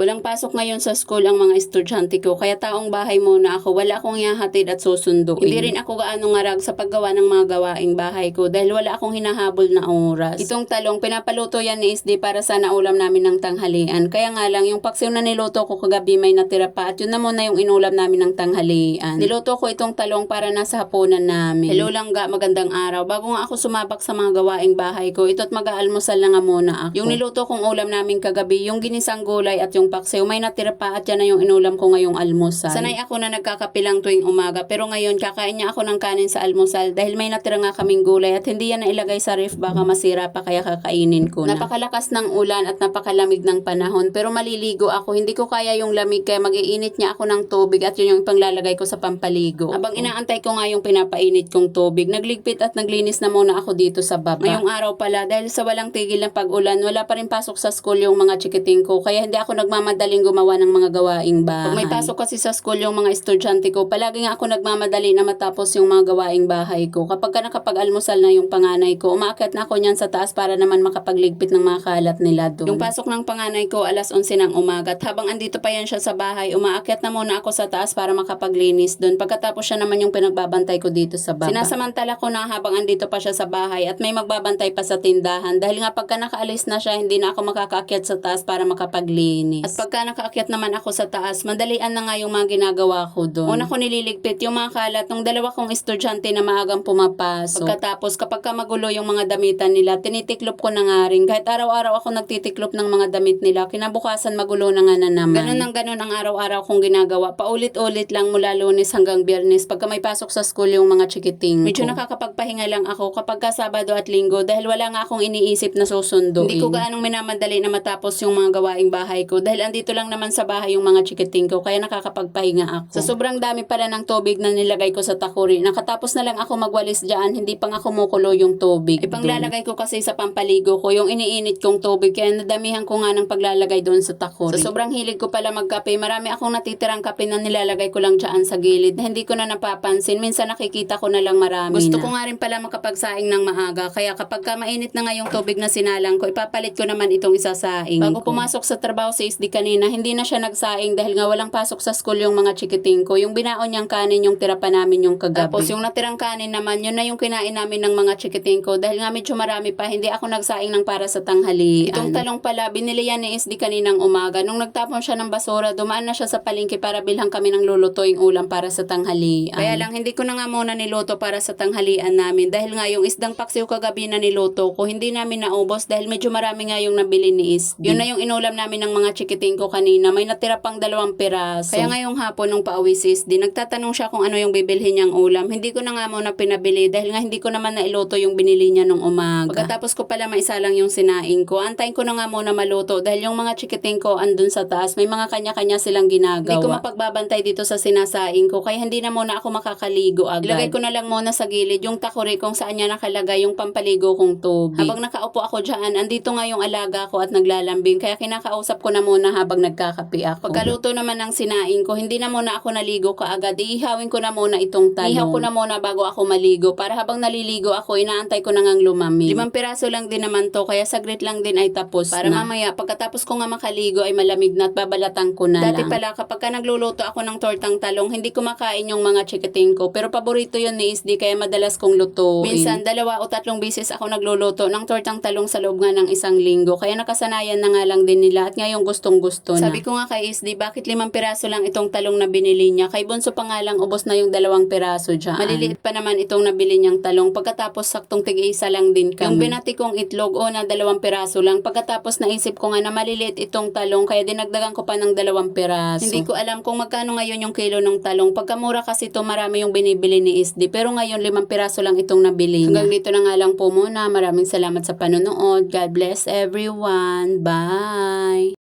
Walang pasok ngayon sa school ang mga estudyante ko, kaya taong bahay muna ako. Wala akong ihahatid at susunduin. Hindi rin ako gaano ngarag sa paggawa ng mga gawaing bahay ko dahil wala akong hinahabol na oras. Itong talong, pinapaluto yan ni SD para sa naulam namin ng tanghalian. Kaya nga lang, yung paksiw na niluto ko kagabi may natira pa at yun na muna yung inulam namin ng tanghalian. Niluto ko itong talong para nasa hapunan namin. Hello langga, magandang araw. Bago nga ako sumabak sa mga gawaing bahay ko, ito't mag-aalmusal na nga muna ako. Yung niluto kong ulam namin kagabi, yung ginisang gulay at yung paksiw, may natira pa at yan na yung inulam ko ngayong almusal. Sanay ako na nagkakapilang tuwing umaga, pero ngayon kakain niya ako ng kanin sa almusal dahil may natira nga kaming gulay at hindi yan nailagay sa ref, baka masira pa kaya kakainin ko na. Napakalakas ng ulan at napakalamig ng panahon, pero maliligo ako. Hindi ko kaya yung lamig kaya mag-iinit niya ako ng tubig at yun yung panglalagay ko sa pampaligo. Habang inaantay ko nga yung pinapainit kong tubig, nagligpit at naglinis na muna ako dito sa baba. Ngayong araw pala, dahil sa walang tigil ng pag-ulan, wala pa rin pasok sa school yung mga chikiting ko, kaya hindi ako nagmamadaling gumawa ng mga gawaing bahay. Pag may pasok kasi sa school yung mga estudyante ko, palagi nga ako nagmamadali na matapos yung mga gawaing bahay ko. Kapag ka nakapag-almusal na yung panganay ko, umaakyat na ako niyan sa taas para naman makapagligpit ng mga kalat nila doon. Yung pasok ng panganay ko, alas 11 ng umaga, at habang andito pa yan siya sa bahay, umaakyat na muna ako sa taas para makapaglinis doon. Pagkatapos siya naman yung pinagbabantay ko dito sa baba. Sinasamantala ko na habang andito pa siya sa bahay at may magbabantay pa sa tindahan dahil nga pagka nakaalis na siya, hindi na ako makakaakyat sa taas para makapaglinis. At pagka nakaakyat naman ako sa taas, madalian na nga yung mga ginagawa ko doon. Una ko nililigpit yung mga kalat ng dalawa kong estudyante na maagang pumapasok. Pagkatapos, kapag ka magulo yung mga damitan nila, tinitiklop ko na nga rin. Kahit araw-araw ako nagtitiklop ng mga damit nila, kinabukasan magulo na nga na naman. Ganun ang araw-araw kong ginagawa. Paulit-ulit lang mula Lunes hanggang Biyernes pagka may pasok sa school yung mga chikiting ko. Medyo nakakapagpahinga lang ako kapag ka Sabado at Linggo dahil wala nga akong iniisip na susunduin. Hindi ko gaanong minamadali na matapos yung mga gawaing bahay ko dahil andito lang naman sa bahay yung mga chikiting ko kaya nakakapagpahinga ako. Sa sobrang dami pala ng tubig na nilagay ko sa takuri, nakatapos na lang ako magwalis dyan, hindi pa nga kumukulo yung tubig. Ipanglalagay ko kasi sa pampaligo ko yung iniinit kong tubig kaya nadamihan ko nga ng paglalagay doon sa takuri. Sa sobrang hilig ko pala magkape, marami akong natitirang kape na nilalagay ko lang dyan sa gilid na hindi ko na napapansin. Minsan nakikita ko na lang marami Gusto ko nga rin pala makapagsaing ng maaga kaya kapag ka mainit na nga yung tubig na sinalang ko, ipapalit ko naman itong isasaing. Bago pumasok sa trabaho si SD kanina, hindi na siya nagsaing dahil nga walang pasok sa school yung mga chikiting ko. Yung binaon niyang kanin yung tira pa namin yung kagabi. Tapos yung natirang kanin naman, yun na yung kinain namin ng mga chikiting ko dahil nga medyo marami pa, hindi ako nagsaing ng para sa tanghalian. Itong talong pala, binili yan ni SD kaninang umaga. Nung nagtapon siya ng basura, dumaan na siya sa palengke para bilhan kami ng lulutuing ulam para sa tanghalian. Kaya lang, hindi ko na nga muna niluto para sa tanghalian namin dahil nga yung isdang paksiw kagabi na niluto ko, hindi namin naubos dahil medyo marami nga yung nabili ni SD. Yun na yung inulam namin ng mga chikiting ko kanina. May natira pang 2 piraso. Kaya ngayong hapon nung pauwi si SD, nagtatanong siya kung ano yung bibilhin niyang ulam. Hindi ko na nga muna pinabili dahil nga hindi ko naman nailuto yung binili niya nung umaga. Pagkatapos ko pala maisalang yung sinaing ko, antayin ko na nga muna maluto dahil yung mga chikiting ko andun sa taas, may mga kanya-kanya silang ginagawa. Hindi ko mapagbabantay dito sa sinasaing ko kaya hindi na muna ako makakaligo agad. Ilagay ko na lang muna sa gilid yung takuri kung saan niya nakalagay yung pampaligo kong tubig. Habang nakaupo ako dyan, andito nga yung alaga ko at naglalambing kaya kinakausap ko na muna habang nagkakape ako. Pagkaluto naman ng sinaing ko, hindi na muna ako naligo kaagad. Iihawin ko na muna itong talong. Ihaw ko na muna bago ako maligo para habang naliligo ako, inaantay ko na ngang lumamig. 5 piraso lang din naman to kaya saglit lang din ay tapos para na. Mamaya pagkatapos ko nga makaligo ay malamig na at babalatan ko na Dati lang. Pala kapag ka nagluluto ako ng tortang talong, hindi ko makain yung mga chikiting ko pero paborito yun ni SD kaya madalas kong lutuin. Minsan 2 o 3 beses ako nagluluto ng tortang talong sa loob nga ng 1 linggo kaya nakasanayan na nga lang din nila at ngayong gustong-gusto na. Sabi ko nga kay SD, bakit 5 piraso lang itong talong na binili niya? Kay Bunso pa nga lang ubos na yung 2 piraso dyan. Maliliit pa naman itong nabili niyang talong pagkatapos saktong tig-isa lang din kami. Yung binati kong itlog na 2 piraso lang pagkatapos naisip ko nga na maliliit itong talong kaya dinagdagan ko pa ng 2 piraso. Hindi ko alam kung magkano ngayon yung kilo ng talong. Pagkamura kasi ito marami yung binibili ni SD pero ngayon 5 piraso lang itong nabili niya. Hanggang dito na nga lang po muna. Maraming salamat sa panonood. God bless everyone. Bye!